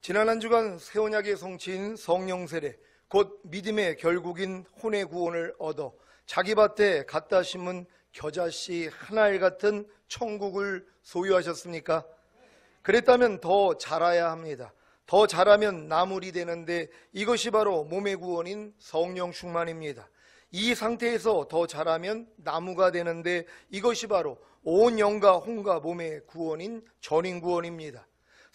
지난 한 주간 새 언약의 성취인 성령 세례, 곧 믿음의 결국인 혼의 구원을 얻어 자기 밭에 갖다 심은 겨자씨 하나알 같은 천국을 소유하셨습니까? 그랬다면 더 자라야 합니다. 더 자라면 나물이 되는데 이것이 바로 몸의 구원인 성령 충만입니다. 이 상태에서 더 자라면 나무가 되는데 이것이 바로 온 영과 혼과 몸의 구원인 전인 구원입니다.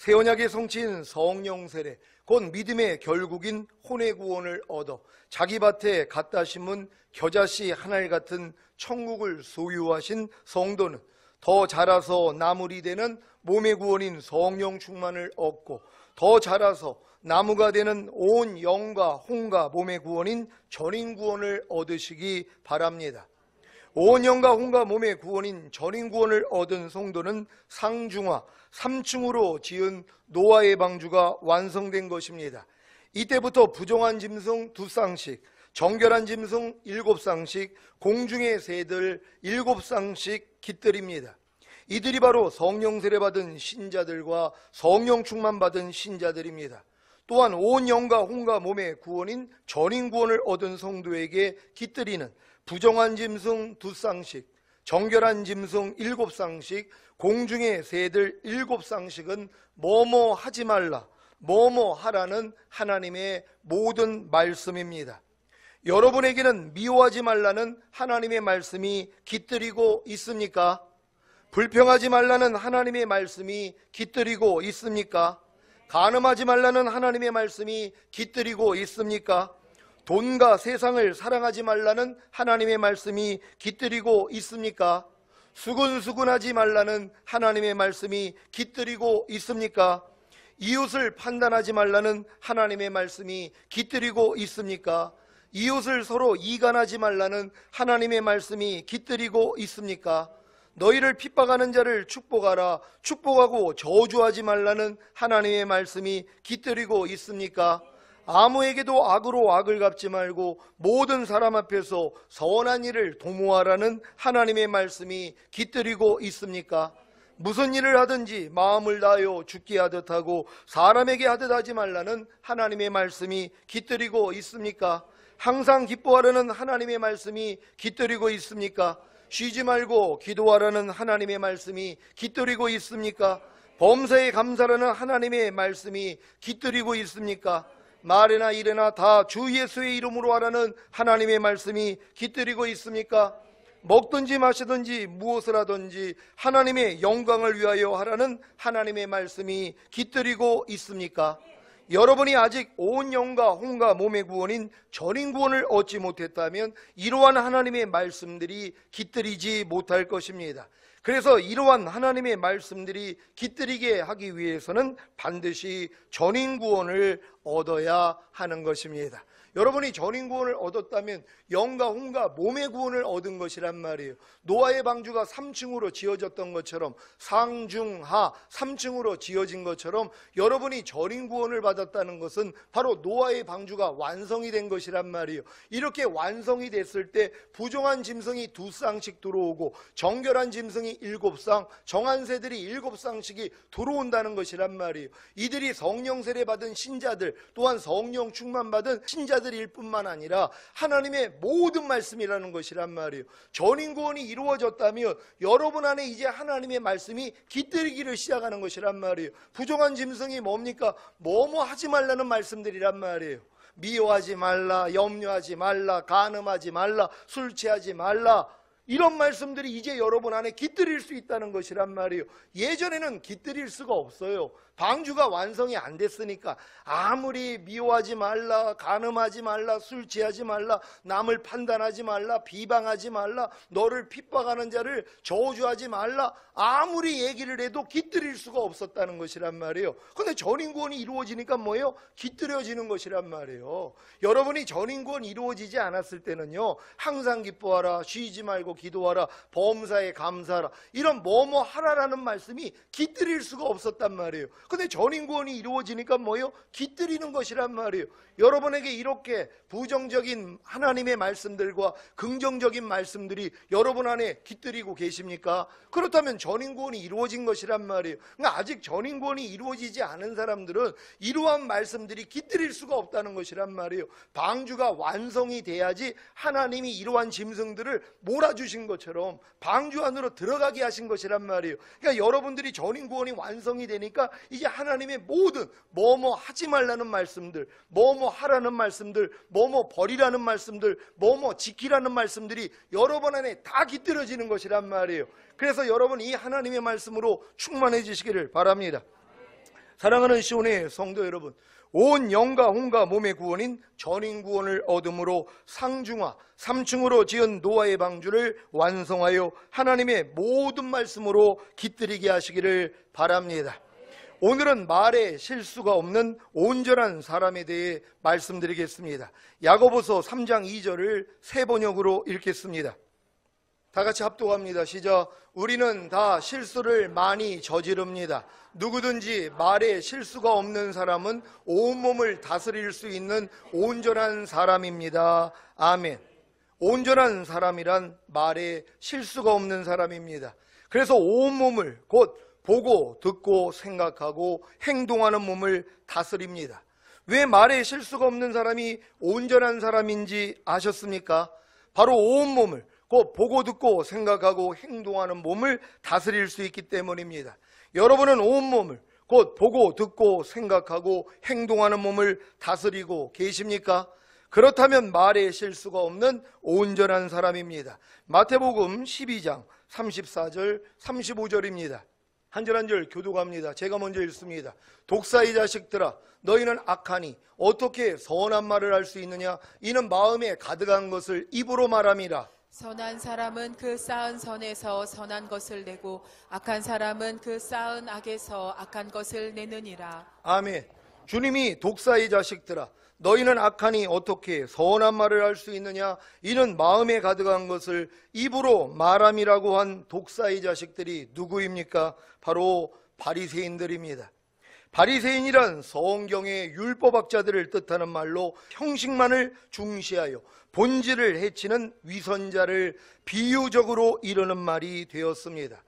새 언약의 성취인 성령 세례, 곧 믿음의 결국인 혼의 구원을 얻어 자기 밭에 갖다 심은 겨자씨 하나알 같은 천국을 소유하신 성도는 더 자라서 나물이 되는 몸의 구원인 성령 충만을 얻고 더 자라서 나무가 되는 온 영과 혼과 몸의 구원인 전인 구원을 얻으시기 바랍니다. 온 영과 혼과 몸의 구원인 전인 구원을 얻은 성도는 상중하 3층으로 지은 노아의 방주가 완성된 것입니다. 이때부터 부정한 짐승 2쌍씩, 정결한 짐승 7쌍씩, 공중의 새들 7쌍씩 깃들입니다. 이들이 바로 성령 세례 받은 신자들과 성령 충만 받은 신자들입니다. 또한 온 영과 혼과 몸의 구원인 전인 구원을 얻은 성도에게 깃들이는 부정한 짐승 2쌍씩, 정결한 짐승 7쌍씩, 공중의 새들 7쌍씩은 뭐뭐 하지 말라, 뭐뭐 하라는 하나님의 모든 말씀입니다. 여러분에게는 미워하지 말라는 하나님의 말씀이 깃들이고 있습니까? 불평하지 말라는 하나님의 말씀이 깃들이고 있습니까? 간음하지 말라는 하나님의 말씀이 깃들이고 있습니까? 돈과 세상을 사랑하지 말라는 하나님의 말씀이 깃들이고 있습니까? 수근수근하지 말라는 하나님의 말씀이 깃들이고 있습니까? 이웃을 판단하지 말라는 하나님의 말씀이 깃들이고 있습니까? 이웃을 서로 이간하지 말라는 하나님의 말씀이 깃들이고 있습니까? 너희를 핍박하는 자를 축복하라, 축복하고 저주하지 말라는 하나님의 말씀이 깃들이고 있습니까? 아무에게도 악으로 악을 갚지 말고 모든 사람 앞에서 선한 일을 도모하라는 하나님의 말씀이 깃들이고 있습니까? 무슨 일을 하든지 마음을 다하여 죽게 하듯 하고 사람에게 하듯 하지 말라는 하나님의 말씀이 깃들이고 있습니까? 항상 기뻐하라는 하나님의 말씀이 깃들이고 있습니까? 쉬지 말고 기도하라는 하나님의 말씀이 깃들이고 있습니까? 범사에 감사라는 하나님의 말씀이 깃들이고 있습니까? 말이나 일이나 다 주 예수의 이름으로 하라는 하나님의 말씀이 깃들이고 있습니까? 먹든지 마시든지 무엇을 하든지 하나님의 영광을 위하여 하라는 하나님의 말씀이 깃들이고 있습니까? 여러분이 아직 온 영과 혼과 몸의 구원인 전인 구원을 얻지 못했다면 이러한 하나님의 말씀들이 깃들이지 못할 것입니다. 그래서 이러한 하나님의 말씀들이 깃들이게 하기 위해서는 반드시 전인 구원을 얻어야 하는 것입니다. 여러분이 전인 구원을 얻었다면 영과 혼과 몸의 구원을 얻은 것이란 말이에요. 노아의 방주가 3층으로 지어졌던 것처럼 상중하 3층으로 지어진 것처럼 여러분이 전인 구원을 받았다는 것은 바로 노아의 방주가 완성이 된 것이란 말이에요. 이렇게 완성이 됐을 때 부정한 짐승이 2쌍씩 들어오고 정결한 짐승이 7쌍, 정한 새들이 7쌍씩이 들어온다는 것이란 말이에요. 이들이 성령 세례 받은 신자들 또한 성령 충만 받은 신자들일 뿐만 아니라 하나님의 모든 말씀이라는 것이란 말이에요. 전인 구원이 이루어졌다면 여러분 안에 이제 하나님의 말씀이 깃들이기를 시작하는 것이란 말이에요. 부정한 짐승이 뭡니까? 뭐뭐 하지 말라는 말씀들이란 말이에요. 미워하지 말라, 염려하지 말라, 간음하지 말라, 술 취하지 말라, 이런 말씀들이 이제 여러분 안에 깃들일 수 있다는 것이란 말이에요. 예전에는 깃들일 수가 없어요. 방주가 완성이 안 됐으니까 아무리 미워하지 말라, 간음하지 말라, 술 취하지 말라, 남을 판단하지 말라, 비방하지 말라, 너를 핍박하는 자를 저주하지 말라, 아무리 얘기를 해도 깃들일 수가 없었다는 것이란 말이에요. 그런데 전인구원이 이루어지니까 뭐예요? 깃들여지는 것이란 말이에요. 여러분이 전인구원 이루어지지 않았을 때는요, 항상 기뻐하라, 쉬지 말고 기도하라, 범사에 감사하라, 이런 뭐뭐 하라라는 말씀이 깃들일 수가 없었단 말이에요. 근데 전인구원이 이루어지니까 뭐예요? 깃들이는 것이란 말이에요. 여러분에게 이렇게 부정적인 하나님의 말씀들과 긍정적인 말씀들이 여러분 안에 깃들이고 계십니까? 그렇다면 전인구원이 이루어진 것이란 말이에요. 그러니까 아직 전인구원이 이루어지지 않은 사람들은 이러한 말씀들이 깃들일 수가 없다는 것이란 말이에요. 방주가 완성이 돼야지 하나님이 이러한 짐승들을 몰아주신 것처럼 방주 안으로 들어가게 하신 것이란 말이에요. 그러니까 여러분들이 전인구원이 완성이 되니까 이제 하나님의 모든 뭐뭐 하지 말라는 말씀들, 뭐뭐 하라는 말씀들, 뭐뭐 버리라는 말씀들, 뭐뭐 지키라는 말씀들이 여러분 안에 다 깃들어지는 것이란 말이에요. 그래서 여러분 이 하나님의 말씀으로 충만해지시기를 바랍니다. 사랑하는 시온의 성도 여러분, 온 영과 혼과 몸의 구원인 전인구원을 얻음으로 상중하 3층으로 지은 노아의 방주를 완성하여 하나님의 모든 말씀으로 깃들이게 하시기를 바랍니다. 오늘은 말에 실수가 없는 온전한 사람에 대해 말씀드리겠습니다. 야고보서 3장 2절을 새 번역으로 읽겠습니다. 다 같이 합독합니다. 시작. 우리는 다 실수를 많이 저지릅니다. 누구든지 말에 실수가 없는 사람은 온몸을 다스릴 수 있는 온전한 사람입니다. 아멘. 온전한 사람이란 말에 실수가 없는 사람입니다. 그래서 온몸을 곧 보고 듣고 생각하고 행동하는 몸을 다스립니다. 왜 말에 실수가 없는 사람이 온전한 사람인지 아셨습니까? 바로 온몸을 곧 보고 듣고 생각하고 행동하는 몸을 다스릴 수 있기 때문입니다. 여러분은 온몸을 곧 보고 듣고 생각하고 행동하는 몸을 다스리고 계십니까? 그렇다면 말에 실수가 없는 온전한 사람입니다. 마태복음 12장 34절 35절입니다. 한 절 한 절 교독합니다. 제가 먼저 읽습니다. 독사의 자식들아, 너희는 악하니 어떻게 선한 말을 할 수 있느냐? 이는 마음에 가득한 것을 입으로 말함이라. 선한 사람은 그 쌓은 선에서 선한 것을 내고 악한 사람은 그 쌓은 악에서 악한 것을 내느니라. 아멘. 주님이 독사의 자식들아, 너희는 악하니 어떻게 선한 말을 할 수 있느냐? 이는 마음에 가득한 것을 입으로 말함이라고 한 독사의 자식들이 누구입니까? 바로 바리새인들입니다. 바리새인이란 성경의 율법학자들을 뜻하는 말로 형식만을 중시하여 본질을 해치는 위선자를 비유적으로 이르는 말이 되었습니다.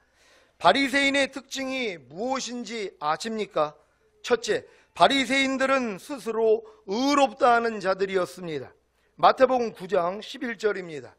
바리새인의 특징이 무엇인지 아십니까? 첫째, 바리새인들은 스스로 의롭다 하는 자들이었습니다. 마태복음 9장 11절입니다.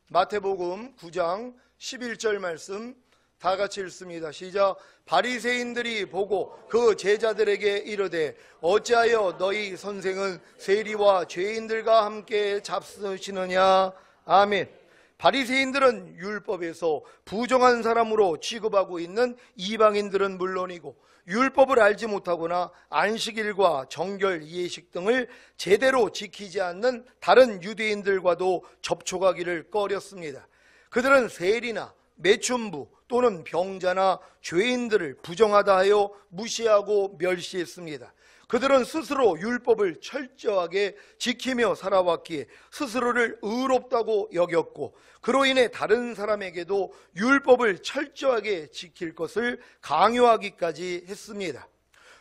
마태복음 9장 11절 말씀 다 같이 읽습니다. 시작. 바리새인들이 보고 그 제자들에게 이르되 어찌하여 너희 선생은 세리와 죄인들과 함께 잡수시느냐? 아멘. 바리새인들은 율법에서 부정한 사람으로 취급하고 있는 이방인들은 물론이고 율법을 알지 못하거나 안식일과 정결 예식 등을 제대로 지키지 않는 다른 유대인들과도 접촉하기를 꺼렸습니다. 그들은 세리나 매춘부 또는 병자나 죄인들을 부정하다 하여 무시하고 멸시했습니다. 그들은 스스로 율법을 철저하게 지키며 살아왔기에 스스로를 의롭다고 여겼고 그로 인해 다른 사람에게도 율법을 철저하게 지킬 것을 강요하기까지 했습니다.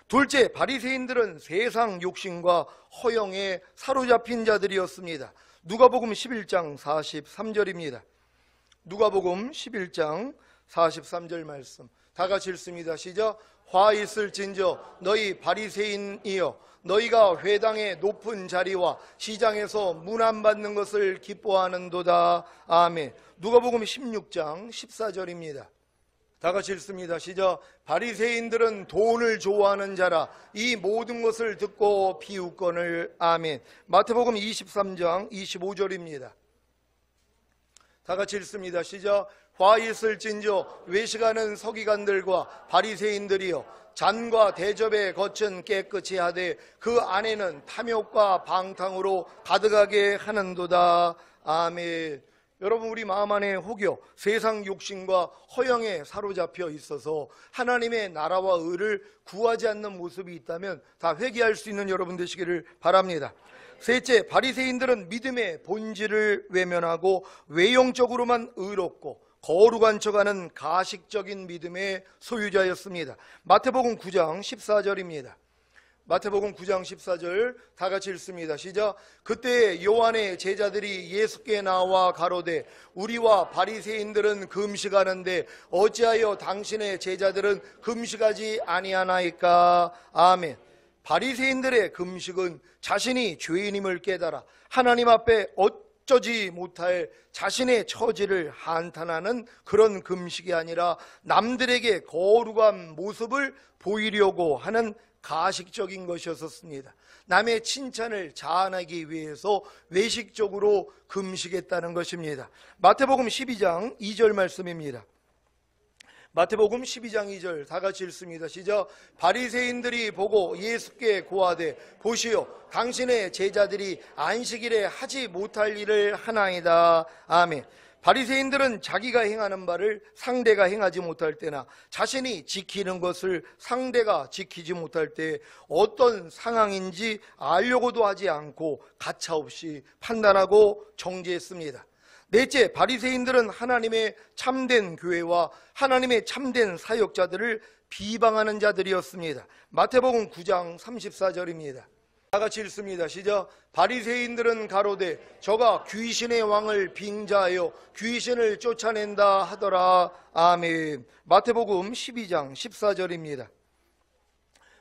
둘째, 바리새인들은 세상 욕심과 허영에 사로잡힌 자들이었습니다. 누가복음 11장 43절입니다. 누가복음 11장 43절 말씀 다 같이 읽습니다. 시작. 화 있을진저 너희 바리새인이여 너희가 회당의 높은 자리와 시장에서 문안 받는 것을 기뻐하는도다. 아멘. 누가복음 16장 14절입니다. 다 같이 읽습니다. 시작. 바리새인들은 돈을 좋아하는 자라 이 모든 것을 듣고 비웃거늘. 아멘. 마태복음 23장 25절입니다. 다 같이 읽습니다. 시작. 화 있을진저 외식하는 서기관들과 바리새인들이여 잔과 대접에 겉은 깨끗이 하되 그 안에는 탐욕과 방탕으로 가득하게 하는도다. 아멘. 여러분, 우리 마음 안에 혹여 세상 욕심과 허영에 사로잡혀 있어서 하나님의 나라와 의를 구하지 않는 모습이 있다면 다 회개할 수 있는 여러분 되시기를 바랍니다. 셋째, 바리새인들은 믿음의 본질을 외면하고 외형적으로만 의롭고 거룩한 척하는 가식적인 믿음의 소유자였습니다. 마태복음 9장 14절입니다. 마태복음 9장 14절 다 같이 읽습니다. 시작. 그때 요한의 제자들이 예수께 나와 가로되 우리와 바리새인들은 금식하는데 어찌하여 당신의 제자들은 금식하지 아니하나이까. 아멘. 바리새인들의 금식은 자신이 죄인임을 깨달아 하나님 앞에 어쩌지 못할 자신의 처지를 한탄하는 그런 금식이 아니라 남들에게 거룩한 모습을 보이려고 하는 가식적인 것이었습니다. 남의 칭찬을 자아내기 위해서 외식적으로 금식했다는 것입니다. 마태복음 12장 2절 말씀입니다. 마태복음 12장 2절 다 같이 읽습니다. 시작. 바리새인들이 보고 예수께 고하되 보시오 당신의 제자들이 안식일에 하지 못할 일을 하나이다. 아멘. 바리새인들은 자기가 행하는 바를 상대가 행하지 못할 때나 자신이 지키는 것을 상대가 지키지 못할 때 어떤 상황인지 알려고도 하지 않고 가차없이 판단하고 정죄했습니다. 넷째, 바리새인들은 하나님의 참된 교회와 하나님의 참된 사역자들을 비방하는 자들이었습니다. 마태복음 9장 34절입니다. 다 같이 읽습니다. 시작. 바리새인들은 가로되 저가 귀신의 왕을 빙자하여 귀신을 쫓아낸다 하더라. 아멘. 마태복음 12장 14절입니다.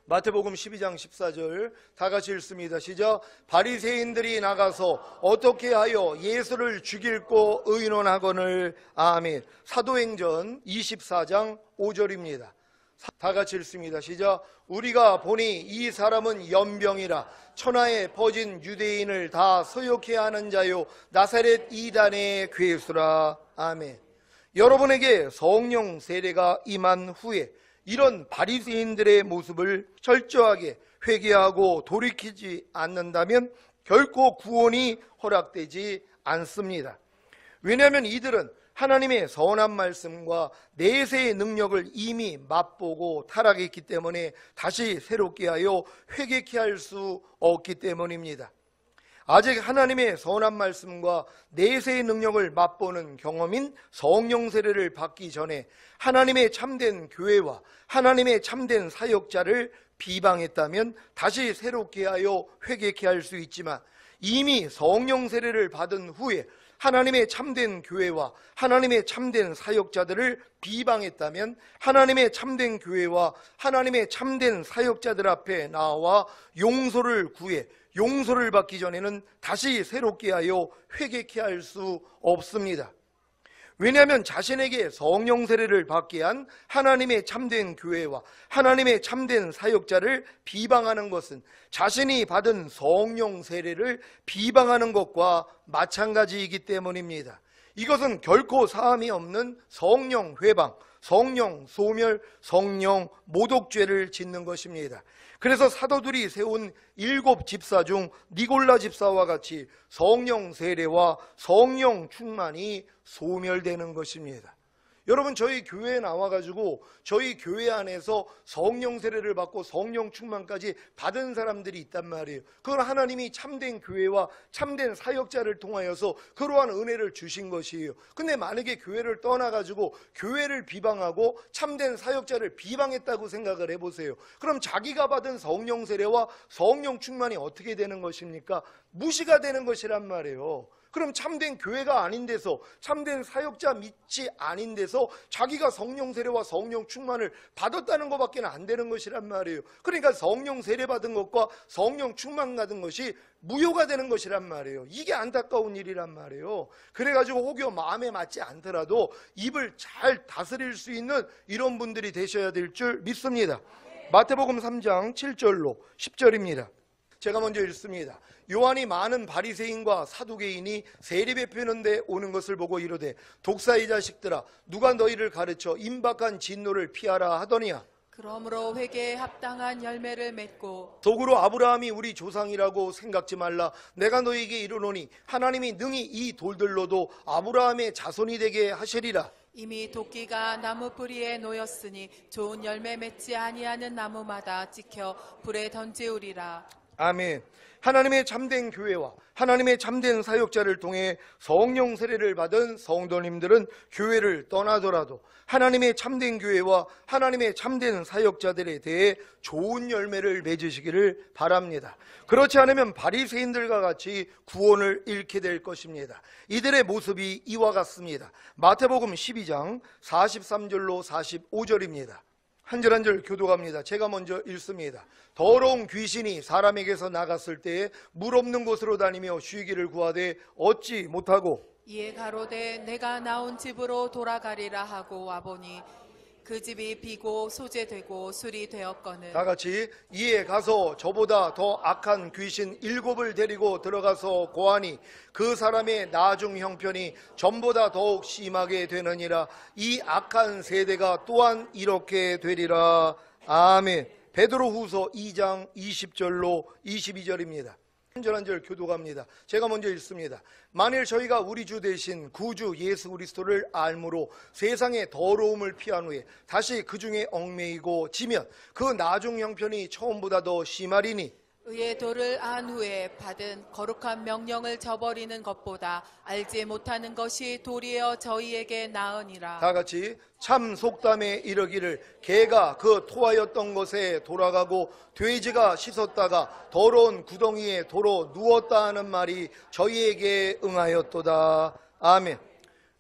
마태복음 12장 14절 다 같이 읽습니다. 시작. 바리새인들이 나가서 어떻게 하여 예수를 죽일고 의논하거늘. 아멘. 사도행전 24장 5절입니다. 다 같이 읽습니다. 시작. 우리가 보니 이 사람은 연병이라 천하에 퍼진 유대인을 다 소욕해 하는 자요 나사렛 이단의 괴수라. 아멘. 여러분에게 성령 세례가 임한 후에 이런 바리새인들의 모습을 철저하게 회개하고 돌이키지 않는다면 결코 구원이 허락되지 않습니다. 왜냐하면 이들은 하나님의 선한 말씀과 내세의 능력을 이미 맛보고 타락했기 때문에 다시 새롭게 하여 회개케 할 수 없기 때문입니다. 아직 하나님의 선한 말씀과 내세의 능력을 맛보는 경험인 성령 세례를 받기 전에 하나님의 참된 교회와 하나님의 참된 사역자를 비방했다면 다시 새롭게 하여 회개케 할 수 있지만 이미 성령 세례를 받은 후에 하나님의 참된 교회와 하나님의 참된 사역자들을 비방했다면 하나님의 참된 교회와 하나님의 참된 사역자들 앞에 나와 용서를 구해 용서를 받기 전에는 다시 새롭게 하여 회개케 할 수 없습니다. 왜냐하면 자신에게 성령 세례를 받게 한 하나님의 참된 교회와 하나님의 참된 사역자를 비방하는 것은 자신이 받은 성령 세례를 비방하는 것과 마찬가지이기 때문입니다. 이것은 결코 사함이 없는 성령 회방, 성령 소멸, 성령 모독죄를 짓는 것입니다. 그래서 사도들이 세운 7 집사 중 니골라 집사와 같이 성령 세례와 성령 충만이 소멸되는 것입니다. 여러분, 저희 교회에 나와가지고 저희 교회 안에서 성령 세례를 받고 성령 충만까지 받은 사람들이 있단 말이에요. 그건 하나님이 참된 교회와 참된 사역자를 통하여서 그러한 은혜를 주신 것이에요. 근데 만약에 교회를 떠나가지고 교회를 비방하고 참된 사역자를 비방했다고 생각을 해보세요. 그럼 자기가 받은 성령 세례와 성령 충만이 어떻게 되는 것입니까? 무시가 되는 것이란 말이에요. 그럼 참된 교회가 아닌 데서 참된 사역자 믿지 아닌 데서 자기가 성령 세례와 성령 충만을 받았다는 것밖에 안 되는 것이란 말이에요. 그러니까 성령 세례 받은 것과 성령 충만 받은 것이 무효가 되는 것이란 말이에요. 이게 안타까운 일이란 말이에요. 그래가지고 혹여 마음에 맞지 않더라도 입을 잘 다스릴 수 있는 이런 분들이 되셔야 될 줄 믿습니다. 마태복음 3장 7절로 10절입니다. 제가 먼저 읽습니다. 요한이 많은 바리새인과 사두개인이 세례 베푸는 데 오는 것을 보고 이르되 독사의 자식들아 누가 너희를 가르쳐 임박한 진노를 피하라 하더니야. 그러므로 회개에 합당한 열매를 맺고 속으로 아브라함이 우리 조상이라고 생각지 말라. 내가 너희에게 이르노니 하나님이 능히 이 돌들로도 아브라함의 자손이 되게 하시리라. 이미 도끼가 나무 뿌리에 놓였으니 좋은 열매 맺지 아니하는 나무마다 찍혀 불에 던지우리라. 아멘. 하나님의 참된 교회와 하나님의 참된 사역자를 통해 성령 세례를 받은 성도님들은 교회를 떠나더라도 하나님의 참된 교회와 하나님의 참된 사역자들에 대해 좋은 열매를 맺으시기를 바랍니다. 그렇지 않으면 바리새인들과 같이 구원을 잃게 될 것입니다. 이들의 모습이 이와 같습니다. 마태복음 12장 43절로 45절입니다. 한 절 한 절 교독합니다. 제가 먼저 읽습니다. 더러운 귀신이 사람에게서 나갔을 때에 물 없는 곳으로 다니며 쉬기를 구하되 얻지 못하고 이에 가로되 내가 나온 집으로 돌아가리라 하고 와보니 그 집이 비고 소재되고 술이 되었거늘. 다 같이 이에 가서 저보다 더 악한 귀신 7을 데리고 들어가서 고하니 그 사람의 나중 형편이 전보다 더욱 심하게 되느니라. 이 악한 세대가 또한 이렇게 되리라. 아멘. 베드로후서 2장 20절로 22절입니다. 한 절 한 절 교독합니다. 제가 먼저 읽습니다. 만일 저희가 우리 주 대신 구주 예수 그리스도를 알므로 세상의 더러움을 피한 후에 다시 그 중에 얽매이고 지면 그 나중 형편이 처음보다 더 심하리니 의의 도를 안 후에 받은 거룩한 명령을 저버리는 것보다 알지 못하는 것이 도리어 저희에게 나으니라. 다 같이 참 속담에 이르기를 개가 그 토하였던 곳에 돌아가고 돼지가 씻었다가 더러운 구덩이에 도로 누웠다 하는 말이 저희에게 응하였도다. 아멘.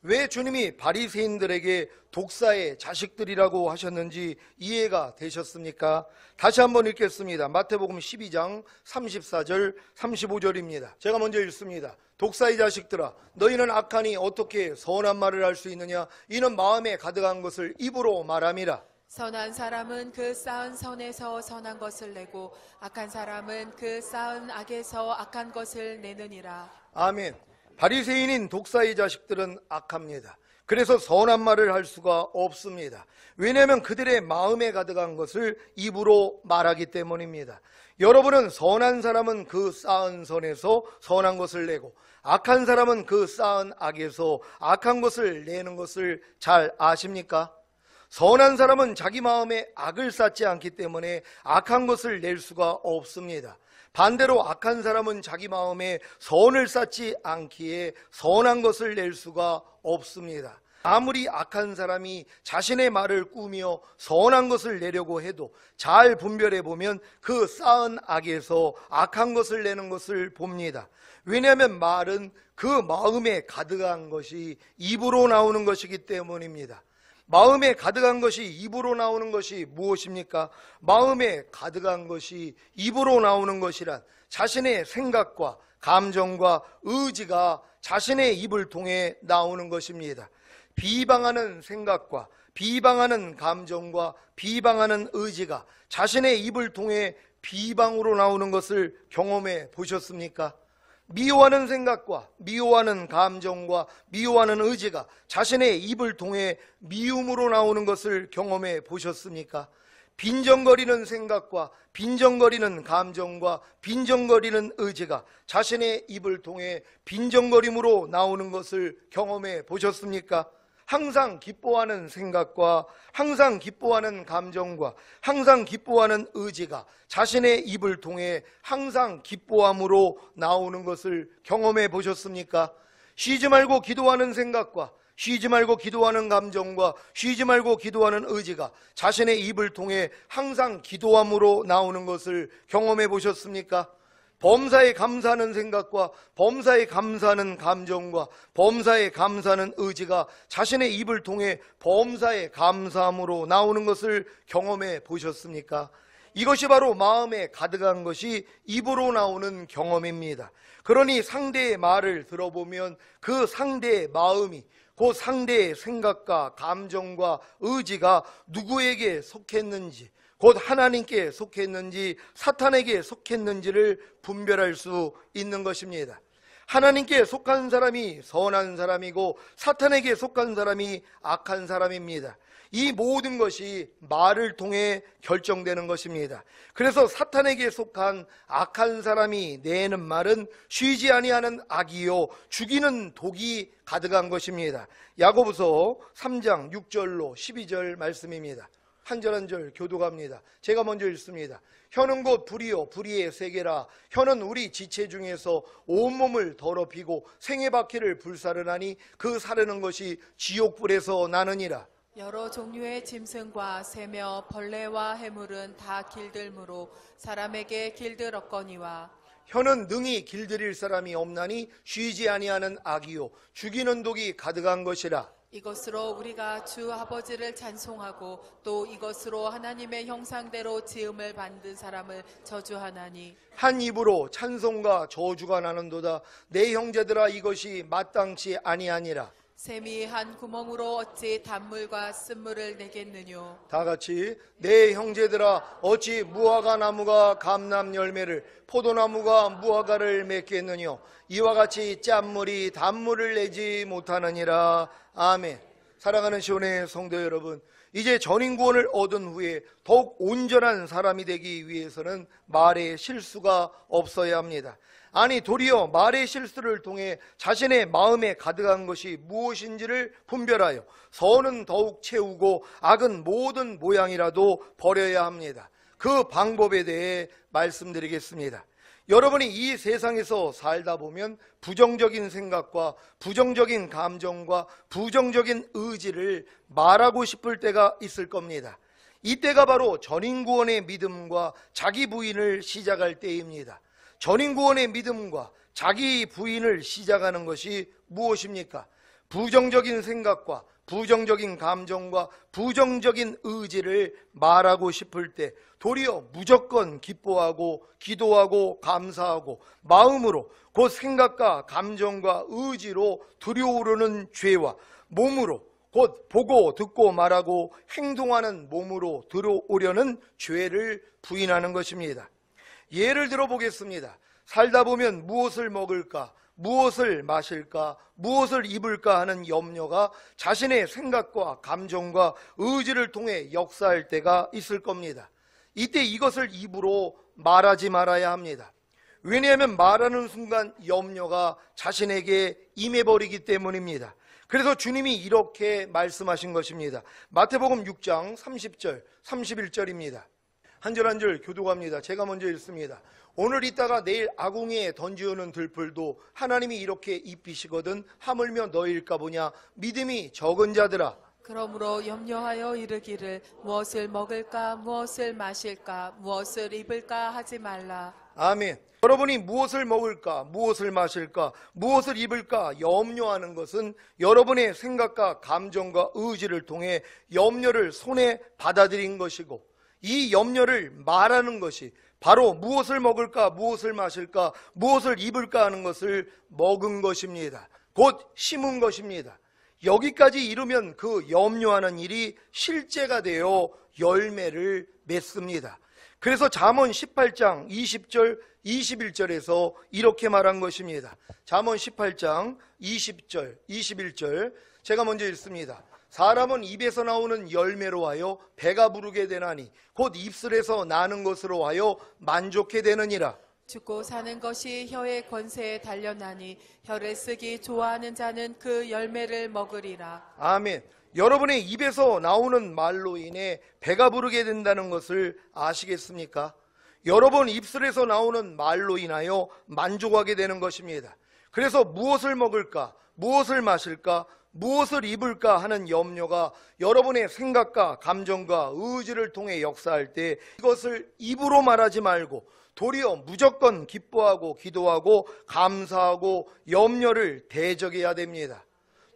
왜 주님이 바리새인들에게 독사의 자식들이라고 하셨는지 이해가 되셨습니까? 다시 한번 읽겠습니다. 마태복음 12장 34절 35절입니다. 제가 먼저 읽습니다. 독사의 자식들아, 너희는 악하니 어떻게 선한 말을 할 수 있느냐? 이는 마음에 가득한 것을 입으로 말함이라. 선한 사람은 그 쌓은 선에서 선한 것을 내고 악한 사람은 그 쌓은 악에서 악한 것을 내느니라. 아멘. 바리새인인 독사의 자식들은 악합니다. 그래서 선한 말을 할 수가 없습니다. 왜냐하면 그들의 마음에 가득한 것을 입으로 말하기 때문입니다. 여러분은 선한 사람은 그 쌓은 선에서 선한 것을 내고 악한 사람은 그 쌓은 악에서 악한 것을 내는 것을 잘 아십니까? 선한 사람은 자기 마음에 악을 쌓지 않기 때문에 악한 것을 낼 수가 없습니다. 반대로 악한 사람은 자기 마음에 선을 쌓지 않기에 선한 것을 낼 수가 없습니다. 아무리 악한 사람이 자신의 말을 꾸며 선한 것을 내려고 해도 잘 분별해 보면 그 쌓은 악에서 악한 것을 내는 것을 봅니다. 왜냐하면 말은 그 마음에 가득한 것이 입으로 나오는 것이기 때문입니다. 마음에 가득한 것이 입으로 나오는 것이 무엇입니까? 마음에 가득한 것이 입으로 나오는 것이란 자신의 생각과 감정과 의지가 자신의 입을 통해 나오는 것입니다. 비방하는 생각과 비방하는 감정과 비방하는 의지가 자신의 입을 통해 비방으로 나오는 것을 경험해 보셨습니까? 미워하는 생각과 미워하는 감정과 미워하는 의지가 자신의 입을 통해 미움으로 나오는 것을 경험해 보셨습니까? 빈정거리는 생각과 빈정거리는 감정과 빈정거리는 의지가 자신의 입을 통해 빈정거림으로 나오는 것을 경험해 보셨습니까? 항상 기뻐하는 생각과 항상 기뻐하는 감정과 항상 기뻐하는 의지가 자신의 입을 통해 항상 기뻐함으로 나오는 것을 경험해 보셨습니까? 쉬지 말고 기도하는 생각과 쉬지 말고 기도하는 감정과 쉬지 말고 기도하는 의지가 자신의 입을 통해 항상 기도함으로 나오는 것을 경험해 보셨습니까? 범사에 감사하는 생각과 범사에 감사하는 감정과 범사에 감사하는 의지가 자신의 입을 통해 범사에 감사함으로 나오는 것을 경험해 보셨습니까? 이것이 바로 마음에 가득한 것이 입으로 나오는 경험입니다. 그러니 상대의 말을 들어보면 그 상대의 마음이 그 상대의 생각과 감정과 의지가 누구에게 속했는지, 곧 하나님께 속했는지 사탄에게 속했는지를 분별할 수 있는 것입니다. 하나님께 속한 사람이 선한 사람이고 사탄에게 속한 사람이 악한 사람입니다. 이 모든 것이 말을 통해 결정되는 것입니다. 그래서 사탄에게 속한 악한 사람이 내는 말은 쉬지 아니하는 악이요 죽이는 독이 가득한 것입니다. 야고보서 3장 6절로 12절 말씀입니다. 한 절 한 절 교독합니다. 제가 먼저 읽습니다. 혀는 곧 불이요 불의의 세계라. 혀는 우리 지체 중에서 온몸을 더럽히고 생의 바퀴를 불사르나니 그 사르는 것이 지옥불에서 나느니라. 여러 종류의 짐승과 새며 벌레와 해물은 다 길들므로 사람에게 길들었거니와 혀는 능히 길들일 사람이 없나니 쉬지 아니하는 악이요 죽이는 독이 가득한 것이라. 이것으로 우리가 주 아버지를 찬송하고 또 이것으로 하나님의 형상대로 지음을 받은 사람을 저주하나니 한 입으로 찬송과 저주가 나는도다. 내 형제들아 이것이 마땅치 아니하니라. 샘이 한 구멍으로 어찌 단물과 쓴물을 내겠느뇨. 다 같이 내 형제들아 어찌 무화과 나무가 감람 열매를 포도나무가 무화과를 맺겠느뇨. 이와 같이 짠물이 단물을 내지 못하느니라. 아멘. 사랑하는 시온의 성도 여러분, 이제 전인구원을 얻은 후에 더욱 온전한 사람이 되기 위해서는 말의 실수가 없어야 합니다. 아니 도리어 말의 실수를 통해 자신의 마음에 가득한 것이 무엇인지를 분별하여 선은 더욱 채우고 악은 모든 모양이라도 버려야 합니다. 그 방법에 대해 말씀드리겠습니다. 여러분이 이 세상에서 살다 보면 부정적인 생각과 부정적인 감정과 부정적인 의지를 말하고 싶을 때가 있을 겁니다. 이때가 바로 전인구원의 믿음과 자기 부인을 시작할 때입니다. 전인구원의 믿음과 자기 부인을 시작하는 것이 무엇입니까? 부정적인 생각과 부정적인 감정과 부정적인 의지를 말하고 싶을 때 도리어 무조건 기뻐하고 기도하고 감사하고 마음으로 곧 생각과 감정과 의지로 들여오르는 죄와 몸으로 곧 보고 듣고 말하고 행동하는 몸으로 들어오려는 죄를 부인하는 것입니다. 예를 들어 보겠습니다. 살다 보면 무엇을 먹을까, 무엇을 마실까, 무엇을 입을까 하는 염려가 자신의 생각과 감정과 의지를 통해 역사할 때가 있을 겁니다. 이때 이것을 입으로 말하지 말아야 합니다. 왜냐하면 말하는 순간 염려가 자신에게 임해버리기 때문입니다. 그래서 주님이 이렇게 말씀하신 것입니다. 마태복음 6장 30절, 31절입니다. 한 절 한 절 교독합니다. 제가 먼저 읽습니다. 오늘 있다가 내일 아궁이에 던지오는 들풀도 하나님이 이렇게 입히시거든 하물며 너희일까 보냐. 믿음이 적은 자들아. 그러므로 염려하여 이르기를 무엇을 먹을까 무엇을 마실까 무엇을 입을까 하지 말라. 아멘. 여러분이 무엇을 먹을까, 무엇을 마실까, 무엇을 입을까 염려하는 것은 여러분의 생각과 감정과 의지를 통해 염려를 손에 받아들인 것이고, 이 염려를 말하는 것이 바로 무엇을 먹을까, 무엇을 마실까, 무엇을 입을까 하는 것을 먹은 것입니다. 곧 심은 것입니다. 여기까지 이르면 그 염려하는 일이 실제가 되어 열매를 맺습니다. 그래서 잠언 18장 20절 21절에서 이렇게 말한 것입니다. 잠언 18장 20절 21절 제가 먼저 읽습니다. 사람은 입에서 나오는 열매로 하여 배가 부르게 되나니 곧 입술에서 나는 것으로 하여 만족해 되느니라. 죽고 사는 것이 혀의 권세에 달려나니 혀를 쓰기 좋아하는 자는 그 열매를 먹으리라. 아멘. 여러분의 입에서 나오는 말로 인해 배가 부르게 된다는 것을 아시겠습니까? 여러분 입술에서 나오는 말로 인하여 만족하게 되는 것입니다. 그래서 무엇을 먹을까, 무엇을 마실까, 무엇을 입을까 하는 염려가 여러분의 생각과 감정과 의지를 통해 역사할 때 이것을 입으로 말하지 말고 도리어 무조건 기뻐하고 기도하고 감사하고 염려를 대적해야 됩니다.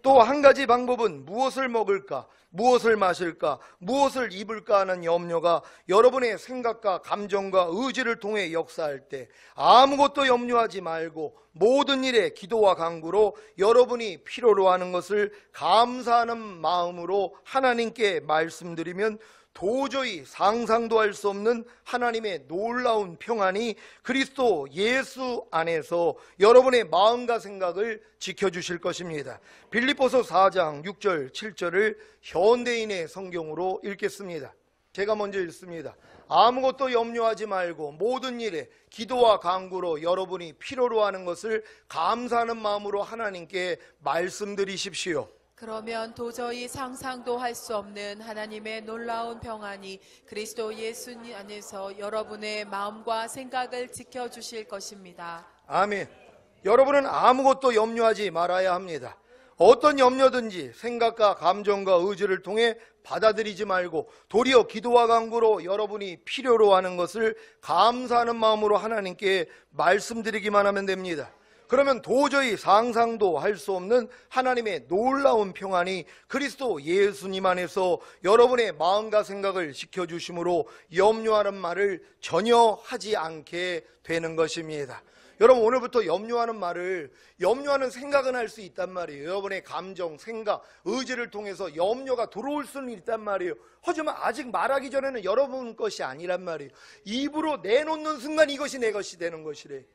또 한 가지 방법은 무엇을 먹을까, 무엇을 마실까, 무엇을 입을까 하는 염려가 여러분의 생각과 감정과 의지를 통해 역사할 때 아무것도 염려하지 말고 모든 일에 기도와 간구로 여러분이 필요로 하는 것을 감사하는 마음으로 하나님께 말씀드리면 도저히 상상도 할 수 없는 하나님의 놀라운 평안이 그리스도 예수 안에서 여러분의 마음과 생각을 지켜주실 것입니다. 빌립보서 4장 6절 7절을 현대인의 성경으로 읽겠습니다. 제가 먼저 읽습니다. 아무것도 염려하지 말고 모든 일에 기도와 간구로 여러분이 필요로 하는 것을 감사하는 마음으로 하나님께 말씀드리십시오. 그러면 도저히 상상도 할 수 없는 하나님의 놀라운 평안이 그리스도 예수님 안에서 여러분의 마음과 생각을 지켜주실 것입니다. 아멘. 여러분은 아무것도 염려하지 말아야 합니다. 어떤 염려든지 생각과 감정과 의지를 통해 받아들이지 말고 도리어 기도와 간구로 여러분이 필요로 하는 것을 감사하는 마음으로 하나님께 말씀드리기만 하면 됩니다. 그러면 도저히 상상도 할 수 없는 하나님의 놀라운 평안이 그리스도 예수님 안에서 여러분의 마음과 생각을 지켜주심으로 염려하는 말을 전혀 하지 않게 되는 것입니다. 여러분, 오늘부터 염려하는 생각은 할 수 있단 말이에요. 여러분의 감정, 생각, 의지를 통해서 염려가 들어올 수는 있단 말이에요. 하지만 아직 말하기 전에는 여러분 것이 아니란 말이에요. 입으로 내놓는 순간 이것이 내 것이 되는 것이래.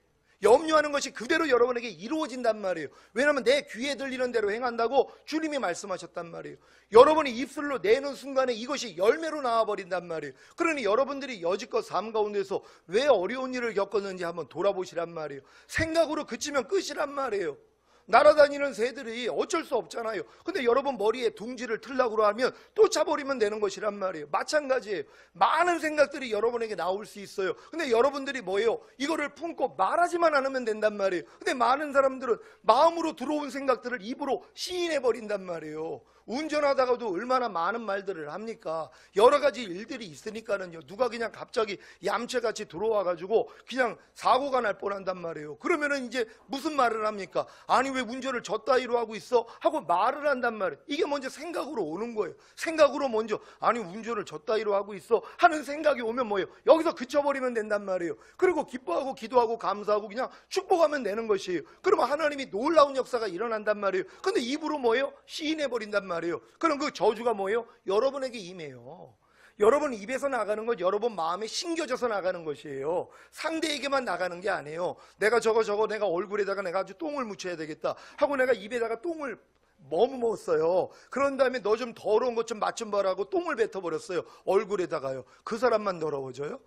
염려하는 것이 그대로 여러분에게 이루어진단 말이에요. 왜냐하면 내 귀에 들리는 대로 행한다고 주님이 말씀하셨단 말이에요. 여러분이 입술로 내는 순간에 이것이 열매로 나와버린단 말이에요. 그러니 여러분들이 여지껏 삶 가운데서 왜 어려운 일을 겪었는지 한번 돌아보시란 말이에요. 생각으로 그치면 끝이란 말이에요. 날아다니는 새들이 어쩔 수 없잖아요. 근데 여러분 머리에 둥지를 틀라고 하면 쫓아버리면 되는 것이란 말이에요. 마찬가지예요. 많은 생각들이 여러분에게 나올 수 있어요. 근데 여러분들이 뭐예요? 이거를 품고 말하지만 않으면 된단 말이에요. 근데 많은 사람들은 마음으로 들어온 생각들을 입으로 시인해버린단 말이에요. 운전하다가도 얼마나 많은 말들을 합니까? 여러 가지 일들이 있으니까는요, 누가 그냥 갑자기 얌체같이 들어와가지고 그냥 사고가 날 뻔한단 말이에요. 그러면은 이제 무슨 말을 합니까? 아니 왜 운전을 저 따위로 하고 있어? 하고 말을 한단 말이에요. 이게 먼저 생각으로 오는 거예요. 생각으로 먼저 아니 운전을 저 따위로 하고 있어 하는 생각이 오면 뭐예요? 여기서 그쳐버리면 된단 말이에요. 그리고 기뻐하고 기도하고 감사하고 그냥 축복하면 되는 것이에요. 그러면 하나님이 놀라운 역사가 일어난단 말이에요. 근데 입으로 뭐예요? 시인해버린단 말이에요. 그럼 그 저주가 뭐예요? 여러분에게 임해요. 여러분 입에서 나가는 건 여러분 마음에 심겨져서 나가는 것이에요. 상대에게만 나가는 게 아니에요. 내가 저거 내가 얼굴에다가 내가 아주 똥을 묻혀야 되겠다 하고 내가 입에다가 똥을 머금었어요. 그런 다음에 너 좀 더러운 것 좀 맛 좀 봐라고 똥을 뱉어버렸어요. 얼굴에다가요. 그 사람만 더러워져요?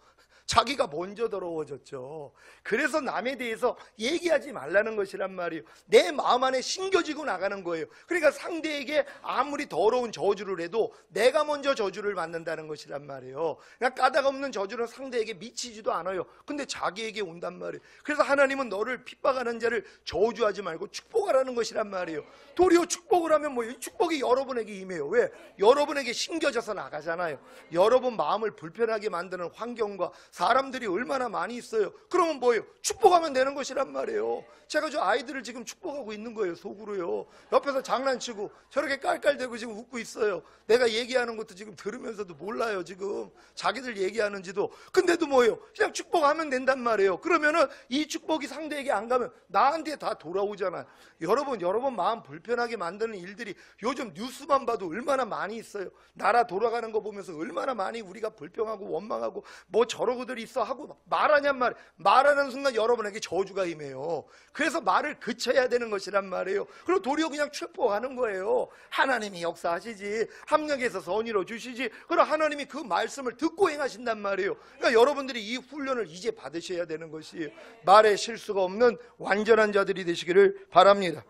자기가 먼저 더러워졌죠. 그래서 남에 대해서 얘기하지 말라는 것이란 말이에요. 내 마음 안에 심겨지고 나가는 거예요. 그러니까 상대에게 아무리 더러운 저주를 해도 내가 먼저 저주를 받는다는 것이란 말이에요. 그냥 까닭 없는 저주는 상대에게 미치지도 않아요. 근데 자기에게 온단 말이에요. 그래서 하나님은 너를 핍박하는 자를 저주하지 말고 축복하라는 것이란 말이에요. 도리어 축복을 하면 뭐예요? 축복이 여러분에게 임해요. 왜? 여러분에게 심겨져서 나가잖아요. 여러분 마음을 불편하게 만드는 환경과 사람들이 얼마나 많이 있어요. 그러면 뭐예요? 축복하면 되는 것이란 말이에요. 제가 저 아이들을 지금 축복하고 있는 거예요. 속으로요. 옆에서 장난치고 저렇게 깔깔대고 지금 웃고 있어요. 내가 얘기하는 것도 지금 들으면서도 몰라요. 지금 자기들 얘기하는지도. 근데도 뭐예요? 그냥 축복하면 된단 말이에요. 그러면은 이 축복이 상대에게 안 가면 나한테 다 돌아오잖아요. 여러분 마음 불편하게 만드는 일들이 요즘 뉴스만 봐도 얼마나 많이 있어요. 나라 돌아가는 거 보면서 얼마나 많이 우리가 불평하고 원망하고 뭐 저러고들이 있어 하고 말하냔 말이에요. 말하는 순간 여러분에게 저주가 임해요. 그래서 말을 그쳐야 되는 것이란 말이에요. 그리고 도리어 그냥 축복하는 거예요. 하나님이 역사하시지, 합력해서 선의로 주시지. 그럼 하나님이 그 말씀을 듣고 행하신단 말이에요. 그러니까 여러분들이 이 훈련을 이제 받으셔야 되는 것이에요. 말에 실수가 없는 완전한 자들이 되시기를 바랍니다.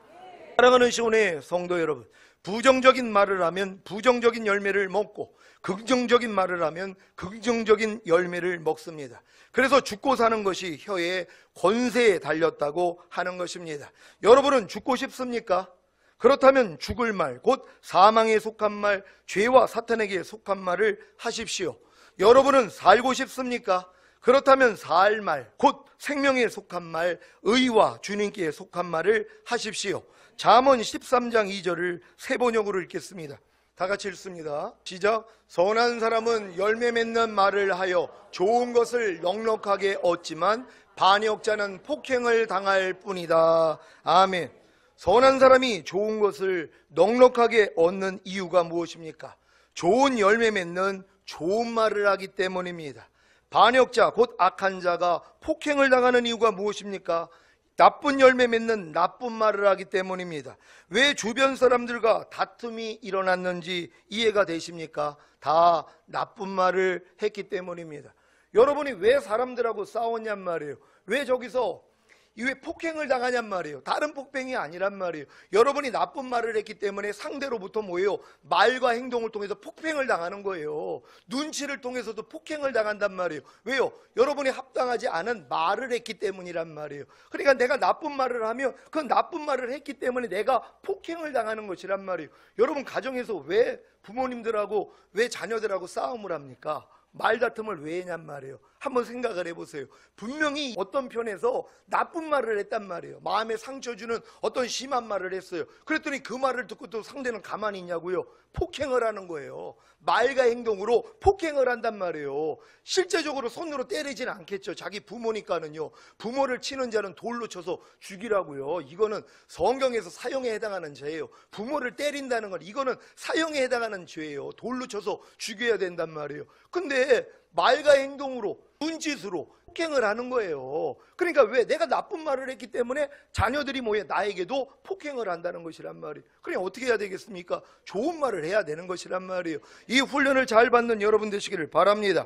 사랑하는 시온의 성도 여러분, 부정적인 말을 하면 부정적인 열매를 먹고 긍정적인 말을 하면 긍정적인 열매를 먹습니다. 그래서 죽고 사는 것이 혀의 권세에 달렸다고 하는 것입니다. 여러분은 죽고 싶습니까? 그렇다면 죽을 말, 곧 사망에 속한 말, 죄와 사탄에게 속한 말을 하십시오. 여러분은 살고 싶습니까? 그렇다면 살 말, 곧 생명에 속한 말, 의와 주님께 속한 말을 하십시오. 잠언 13장 2절을 세 번역으로 읽겠습니다. 다 같이 읽습니다. 시작. 선한 사람은 열매 맺는 말을 하여 좋은 것을 넉넉하게 얻지만 반역자는 폭행을 당할 뿐이다. 아멘. 선한 사람이 좋은 것을 넉넉하게 얻는 이유가 무엇입니까? 좋은 열매 맺는 좋은 말을 하기 때문입니다. 반역자, 곧 악한 자가 폭행을 당하는 이유가 무엇입니까? 나쁜 열매 맺는 나쁜 말을 하기 때문입니다. 왜 주변 사람들과 다툼이 일어났는지 이해가 되십니까? 다 나쁜 말을 했기 때문입니다. 여러분이 왜 사람들하고 싸웠냔 말이에요. 왜 저기서 왜 폭행을 당하냔 말이에요. 다른 폭행이 아니란 말이에요. 여러분이 나쁜 말을 했기 때문에 상대로부터 뭐예요? 말과 행동을 통해서 폭행을 당하는 거예요. 눈치를 통해서도 폭행을 당한단 말이에요. 왜요? 여러분이 합당하지 않은 말을 했기 때문이란 말이에요. 그러니까 내가 나쁜 말을 하면 그 나쁜 말을 했기 때문에 내가 폭행을 당하는 것이란 말이에요. 여러분 가정에서 왜 부모님들하고 왜 자녀들하고 싸움을 합니까? 말다툼을 왜 했냔 말이에요. 한번 생각을 해보세요. 분명히 어떤 편에서 나쁜 말을 했단 말이에요. 마음에 상처 주는 어떤 심한 말을 했어요. 그랬더니 그 말을 듣고 또 상대는 가만히 있냐고요? 폭행을 하는 거예요. 말과 행동으로 폭행을 한단 말이에요. 실제적으로 손으로 때리지는 않겠죠. 자기 부모니까는요. 부모를 치는 자는 돌로 쳐서 죽이라고요. 이거는 성경에서 사형에 해당하는 죄예요. 부모를 때린다는 건 이거는 사형에 해당하는 죄예요. 돌로 쳐서 죽여야 된단 말이에요. 근데 말과 행동으로 눈짓으로 폭행을 하는 거예요. 그러니까 왜? 내가 나쁜 말을 했기 때문에 자녀들이 뭐예요? 나에게도 폭행을 한다는 것이란 말이에요. 그러니 어떻게 해야 되겠습니까? 좋은 말을 해야 되는 것이란 말이에요. 이 훈련을 잘 받는 여러분 되시기를 바랍니다.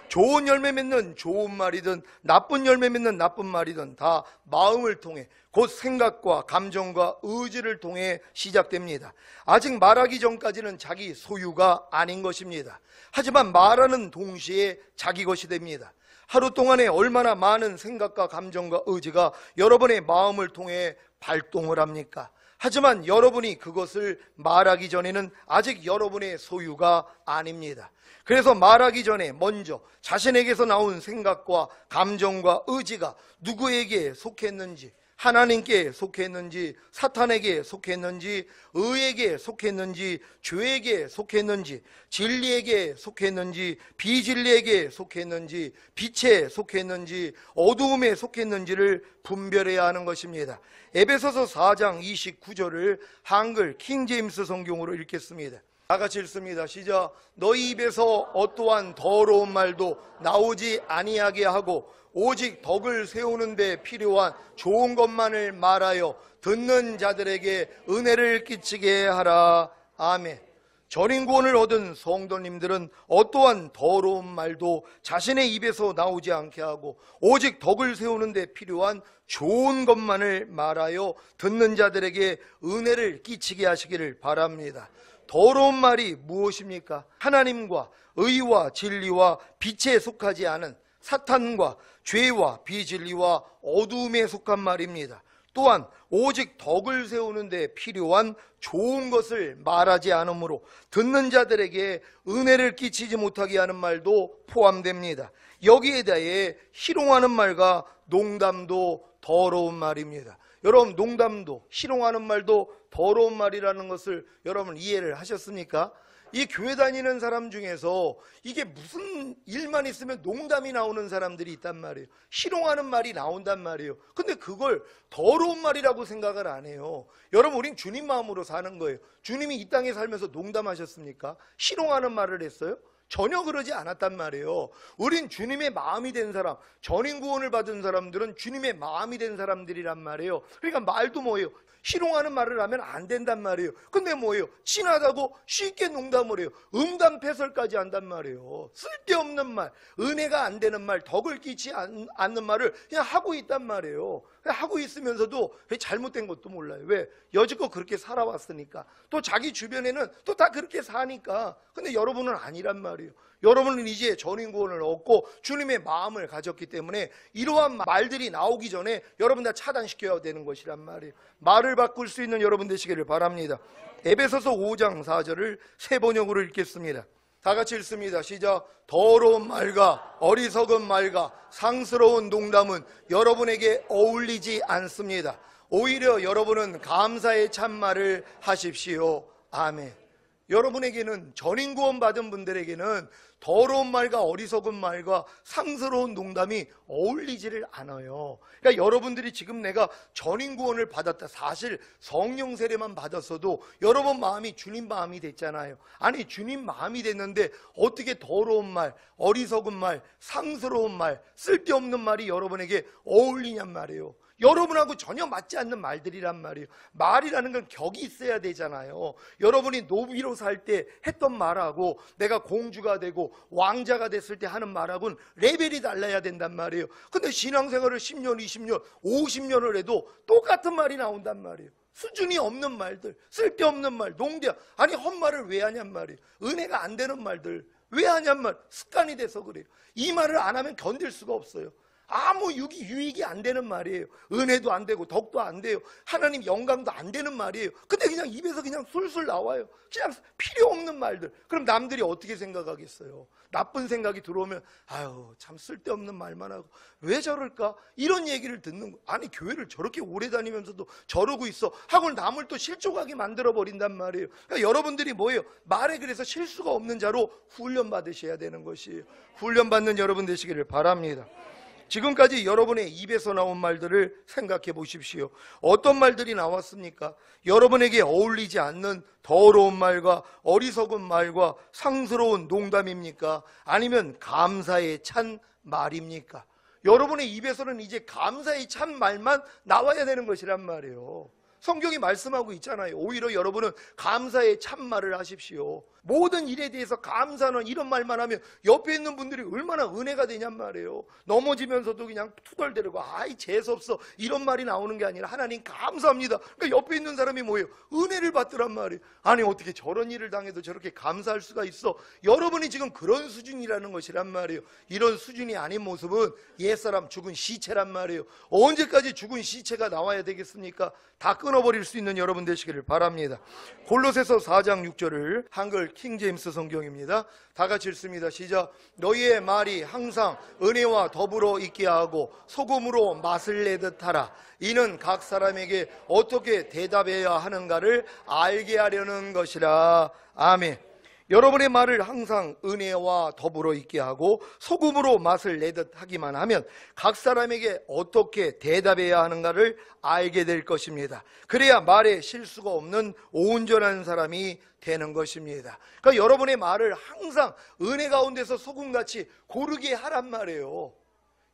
좋은 열매 맺는 좋은 말이든 나쁜 열매 맺는 나쁜 말이든 다 마음을 통해 곧 생각과 감정과 의지를 통해 시작됩니다. 아직 말하기 전까지는 자기 소유가 아닌 것입니다. 하지만 말하는 동시에 자기 것이 됩니다. 하루 동안에 얼마나 많은 생각과 감정과 의지가 여러분의 마음을 통해 발동을 합니까? 하지만 여러분이 그것을 말하기 전에는 아직 여러분의 소유가 아닙니다. 그래서 말하기 전에 먼저 자신에게서 나온 생각과 감정과 의지가 누구에게 속했는지, 하나님께 속했는지, 사탄에게 속했는지, 의에게 속했는지, 죄에게 속했는지, 진리에게 속했는지, 비진리에게 속했는지, 빛에 속했는지, 어두움에 속했는지를 분별해야 하는 것입니다. 에베소서 4장 29절을 한글 킹제임스 성경으로 읽겠습니다. 다 같이 읽습니다. 시작. 너희 입에서 어떠한 더러운 말도 나오지 아니하게 하고 오직 덕을 세우는 데 필요한 좋은 것만을 말하여 듣는 자들에게 은혜를 끼치게 하라. 아멘. 전인구원을 얻은 성도님들은 어떠한 더러운 말도 자신의 입에서 나오지 않게 하고 오직 덕을 세우는 데 필요한 좋은 것만을 말하여 듣는 자들에게 은혜를 끼치게 하시기를 바랍니다. 더러운 말이 무엇입니까? 하나님과 의와 진리와 빛에 속하지 않은 사탄과 죄와 비진리와 어두움에 속한 말입니다. 또한 오직 덕을 세우는 데 필요한 좋은 것을 말하지 않으므로 듣는 자들에게 은혜를 끼치지 못하게 하는 말도 포함됩니다. 여기에 대해 희롱하는 말과 농담도 더러운 말입니다. 여러분, 농담도 희롱하는 말도 더러운 말이라는 것을 여러분 이해를 하셨습니까? 이 교회 다니는 사람 중에서 이게 무슨 일만 있으면 농담이 나오는 사람들이 있단 말이에요. 희롱하는 말이 나온단 말이에요. 근데 그걸 더러운 말이라고 생각을 안 해요. 여러분, 우린 주님 마음으로 사는 거예요. 주님이 이 땅에 살면서 농담하셨습니까? 희롱하는 말을 했어요? 전혀 그러지 않았단 말이에요. 우린 주님의 마음이 된 사람, 전인구원을 받은 사람들은 주님의 마음이 된 사람들이란 말이에요. 그러니까 말도 뭐예요? 희롱하는 말을 하면 안 된단 말이에요. 근데 뭐예요? 친하다고 쉽게 농담을 해요. 음담패설까지 한단 말이에요. 쓸데없는 말, 은혜가 안 되는 말, 덕을 끼치 않는 말을 그냥 하고 있단 말이에요. 하고 있으면서도 잘못된 것도 몰라요. 왜? 여지껏 그렇게 살아왔으니까. 또 자기 주변에는 또 다 그렇게 사니까. 근데 여러분은 아니란 말이에요. 여러분은 이제 전인구원을 얻고 주님의 마음을 가졌기 때문에 이러한 말들이 나오기 전에 여러분 다 차단시켜야 되는 것이란 말이에요. 말을 바꿀 수 있는 여러분 되시기를 바랍니다. 에베소서 5장 4절을 세 번역으로 읽겠습니다. 다 같이 읽습니다. 시작. 더러운 말과 어리석은 말과 상스러운 농담은 여러분에게 어울리지 않습니다. 오히려 여러분은 감사의 참말을 하십시오. 아멘. 여러분에게는 전인구원 받은 분들에게는 더러운 말과 어리석은 말과 상스러운 농담이 어울리지를 않아요. 그러니까 여러분들이 지금 내가 전인구원을 받았다, 사실 성령 세례만 받았어도 여러분 마음이 주님 마음이 됐잖아요. 아니, 주님 마음이 됐는데 어떻게 더러운 말, 어리석은 말, 상스러운 말, 쓸데없는 말이 여러분에게 어울리냔 말이에요. 여러분하고 전혀 맞지 않는 말들이란 말이에요. 말이라는 건 격이 있어야 되잖아요. 여러분이 노비로 살 때 했던 말하고 내가 공주가 되고 되고 왕자가 됐을 때 하는 말하고는 레벨이 달라야 된단 말이에요. 근데 신앙생활을 10년, 20년, 50년을 해도 똑같은 말이 나온단 말이에요. 수준이 없는 말들, 쓸데없는 말, 농대야. 아니 헛말을 왜 하냔 말이에요. 은혜가 안 되는 말들 왜 하냔 말. 습관이 돼서 그래요. 이 말을 안 하면 견딜 수가 없어요. 아무 유익이 안 되는 말이에요. 은혜도 안 되고 덕도 안 돼요. 하나님 영광도 안 되는 말이에요. 근데 그냥 입에서 그냥 술술 나와요. 그냥 필요 없는 말들. 그럼 남들이 어떻게 생각하겠어요? 나쁜 생각이 들어오면 아유 참 쓸데없는 말만 하고 왜 저럴까? 이런 얘기를 듣는 거. 아니 교회를 저렇게 오래 다니면서도 저러고 있어 하고 남을 또 실족하게 만들어 버린단 말이에요. 그러니까 여러분들이 뭐예요? 말에 그래서 실수가 없는 자로 훈련 받으셔야 되는 것이에요. 훈련 받는 여러분 되시기를 바랍니다. 지금까지 여러분의 입에서 나온 말들을 생각해 보십시오. 어떤 말들이 나왔습니까? 여러분에게 어울리지 않는 더러운 말과 어리석은 말과 상스러운 농담입니까? 아니면 감사에 찬 말입니까? 여러분의 입에서는 이제 감사에 찬 말만 나와야 되는 것이란 말이에요. 성경이 말씀하고 있잖아요. 오히려 여러분은 감사의 참말을 하십시오. 모든 일에 대해서 감사는 이런 말만 하면 옆에 있는 분들이 얼마나 은혜가 되냔 말이에요. 넘어지면서도 그냥 투덜대고 아이 재수없어 이런 말이 나오는 게 아니라 하나님 감사합니다. 그러니까 옆에 있는 사람이 뭐예요? 은혜를 받더란 말이에요. 아니 어떻게 저런 일을 당해도 저렇게 감사할 수가 있어? 여러분이 지금 그런 수준이라는 것이란 말이에요. 이런 수준이 아닌 모습은 옛사람 죽은 시체란 말이에요. 언제까지 죽은 시체가 나와야 되겠습니까? 다 끊어버릴 수 있는 여러분 되시기를 바랍니다. 골로새서 4장 6절을 한글 킹제임스 성경입니다. 다 같이 읽습니다. 시작. 너희의 말이 항상 은혜와 더불어 있게 하고 소금으로 맛을 내듯 하라. 이는 각 사람에게 어떻게 대답해야 하는가를 알게 하려는 것이라. 아멘. 여러분의 말을 항상 은혜와 더불어 있게 하고 소금으로 맛을 내듯 하기만 하면 각 사람에게 어떻게 대답해야 하는가를 알게 될 것입니다. 그래야 말에 실수가 없는 온전한 사람이 되는 것입니다. 그러니까 여러분의 말을 항상 은혜 가운데서 소금같이 고르게 하란 말이에요.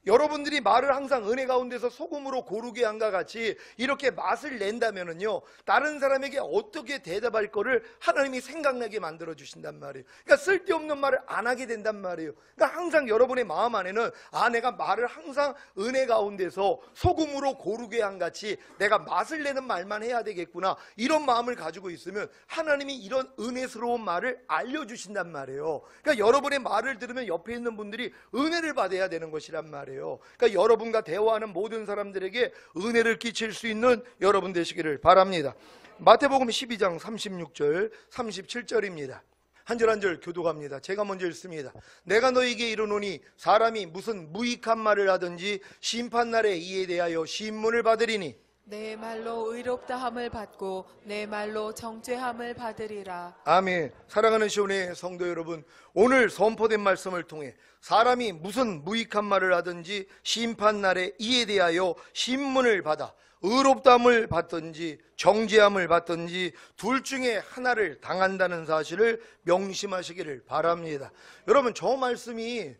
여러분들이 말을 항상 은혜 가운데서 소금으로 고르게 한과 같이 이렇게 맛을 낸다면은요, 다른 사람에게 어떻게 대답할 거를 하나님이 생각나게 만들어 주신단 말이에요. 그러니까 쓸데없는 말을 안 하게 된단 말이에요. 그러니까 항상 여러분의 마음 안에는 내가 말을 항상 은혜 가운데서 소금으로 고르게 한 같이 내가 맛을 내는 말만 해야 되겠구나, 이런 마음을 가지고 있으면 하나님이 이런 은혜스러운 말을 알려주신단 말이에요. 그러니까 여러분의 말을 들으면 옆에 있는 분들이 은혜를 받아야 되는 것이란 말이에요. 그러니까 여러분과 대화하는 모든 사람들에게 은혜를 끼칠 수 있는 여러분 되시기를 바랍니다. 마태복음 12장 36절 37절입니다. 한 절 한 절 교독합니다. 제가 먼저 읽습니다. 내가 너희에게 이르노니 사람이 무슨 무익한 말을 하든지 심판날에 이에 대하여 신문을 받으리니 내 말로 의롭다함을 받고 내 말로 정죄함을 받으리라. 아멘. 사랑하는 시온의 성도 여러분, 오늘 선포된 말씀을 통해 사람이 무슨 무익한 말을 하든지 심판날에 이에 대하여 신문을 받아 의롭다함을 받든지 정죄함을 받든지 둘 중에 하나를 당한다는 사실을 명심하시기를 바랍니다. 여러분, 저 말씀이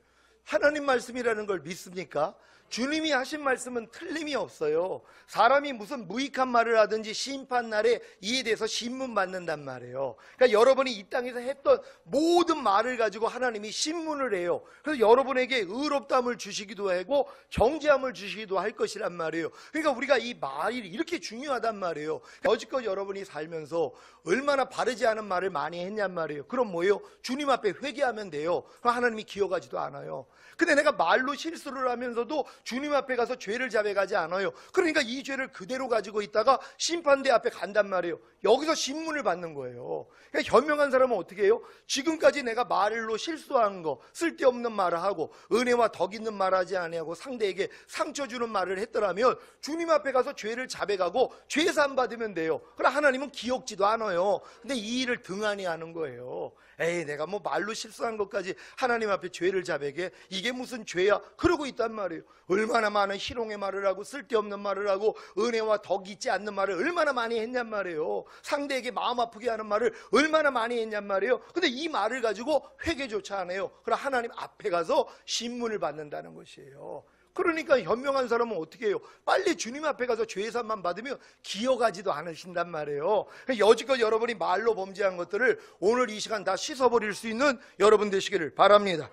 하나님 말씀이라는 걸 믿습니까? 주님이 하신 말씀은 틀림이 없어요. 사람이 무슨 무익한 말을 하든지 심판날에 이에 대해서 신문받는단 말이에요. 그러니까 여러분이 이 땅에서 했던 모든 말을 가지고 하나님이 신문을 해요. 그래서 여러분에게 의롭다함을 주시기도 하고 정죄함을 주시기도 할 것이란 말이에요. 그러니까 우리가 이 말이 이렇게 중요하단 말이에요. 여지껏 여러분이 살면서 얼마나 바르지 않은 말을 많이 했냔 말이에요. 그럼 뭐예요? 주님 앞에 회개하면 돼요. 그럼 하나님이 기억하지도 않아요. 근데 내가 말로 실수를 하면서도 주님 앞에 가서 죄를 자백하지 않아요. 그러니까 이 죄를 그대로 가지고 있다가 심판대 앞에 간단 말이에요. 여기서 신문을 받는 거예요. 그러니까 현명한 사람은 어떻게 해요? 지금까지 내가 말로 실수한 거, 쓸데없는 말을 하고 은혜와 덕 있는 말을 하지 아니하고 상대에게 상처 주는 말을 했더라면 주님 앞에 가서 죄를 자백하고 죄산 받으면 돼요. 그러나 하나님은 기억지도 않아요. 근데 이 일을 등한히 하는 거예요. 에이, 내가 뭐 말로 실수한 것까지 하나님 앞에 죄를 자백해? 이게 무슨 죄야? 그러고 있단 말이에요. 얼마나 많은 희롱의 말을 하고 쓸데없는 말을 하고 은혜와 덕 있지 않는 말을 얼마나 많이 했냔 말이에요. 상대에게 마음 아프게 하는 말을 얼마나 많이 했냔 말이에요. 근데 이 말을 가지고 회개조차 안 해요. 그럼 하나님 앞에 가서 신문을 받는다는 것이에요. 그러니까 현명한 사람은 어떻게 해요? 빨리 주님 앞에 가서 죄사함만 받으면 기어가지도 않으신단 말이에요. 여지껏 여러분이 말로 범죄한 것들을 오늘 이 시간 다 씻어버릴 수 있는 여러분 되시기를 바랍니다.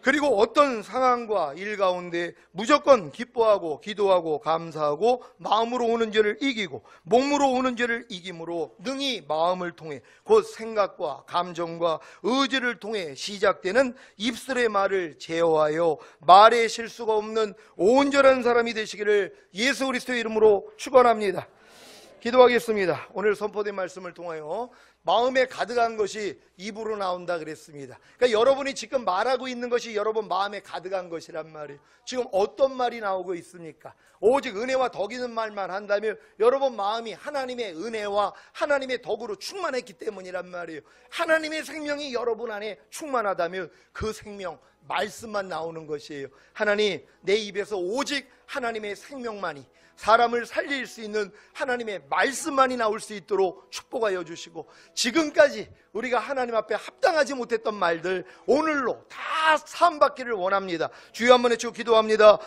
그리고 어떤 상황과 일 가운데 무조건 기뻐하고 기도하고 감사하고 마음으로 오는 죄를 이기고 몸으로 오는 죄를 이김으로 능히 마음을 통해 곧 생각과 감정과 의지를 통해 시작되는 입술의 말을 제어하여 말에 실수가 없는 온전한 사람이 되시기를 예수 그리스도의 이름으로 축원합니다. 기도하겠습니다. 오늘 선포된 말씀을 통하여 마음에 가득한 것이 입으로 나온다 그랬습니다. 그러니까 여러분이 지금 말하고 있는 것이 여러분 마음에 가득한 것이란 말이에요. 지금 어떤 말이 나오고 있습니까? 오직 은혜와 덕 있는 말만 한다면 여러분 마음이 하나님의 은혜와 하나님의 덕으로 충만했기 때문이란 말이에요. 하나님의 생명이 여러분 안에 충만하다면 그 생명 말씀만 나오는 것이에요. 하나님, 내 입에서 오직 하나님의 생명만이, 사람을 살릴 수 있는 하나님의 말씀만이 나올 수 있도록 축복하여 주시고, 지금까지 우리가 하나님 앞에 합당하지 못했던 말들 오늘로 다 사함받기를 원합니다. 주여 한번 외치고 기도합니다.